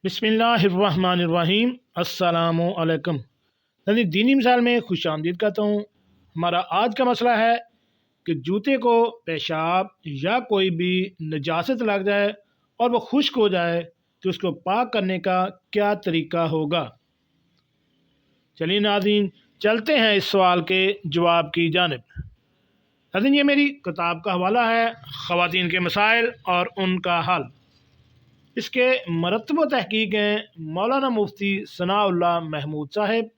बिस्मिल्लाहिर्रहमानिर्रहीम। अस्सलामु अलैकुम। दीनी मिसाल में खुश आमदीद कहता हूँ। हमारा आज का मसला है कि जूते को पेशाब या कोई भी नजासत लग जाए और वो खुश्क हो जाए तो उसको पाक करने का क्या तरीका होगा। चलिए नाज़रीन, चलते हैं इस सवाल के जवाब की जानिब। नाज़रीन, ये मेरी किताब का हवाला है, ख़वातीन के मसाइल और उनका हल। इसके मरतब तहकीक हैं मौलाना मुफ्ती सनाउल्लाह महमूद साहब।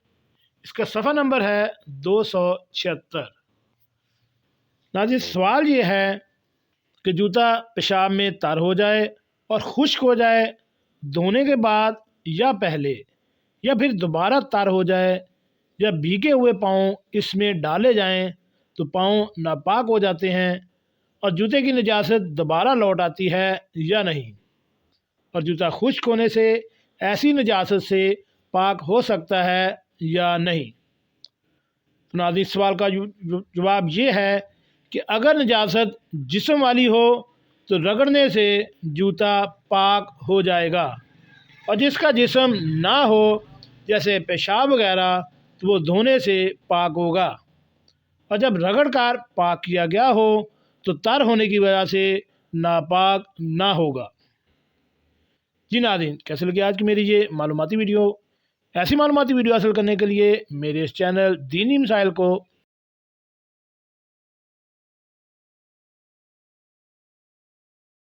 इसका सफ़ा नंबर है 276। नाज़रीन, सवाल ये है कि जूता पेशाब में तर हो जाए और खुश्क हो जाए धोने के बाद या पहले, या फिर दोबारा तर हो जाए या भीगे हुए पाँव इसमें डाले जाएं तो पाँव नापाक हो जाते हैं और जूते की नजासत दोबारा लौट आती है या नहीं, और जूता खुश्क होने से ऐसी नजासत से पाक हो सकता है या नहीं। तो नाज़रीन, सवाल का जवाब ये है कि अगर नजासत जिस्म वाली हो तो रगड़ने से जूता पाक हो जाएगा, और जिसका जिस्म ना हो जैसे पेशाब वगैरह तो वो धोने से पाक होगा, और जब रगड़ कर पाक किया गया हो तो तर होने की वजह से नापाक ना होगा। जी नाज़रीन, कैसे लगी आज की मेरी ये मालूमाती वीडियो। ऐसी मालूमाती वीडियो हासिल करने के लिए मेरे इस चैनल दीनी मसाइल को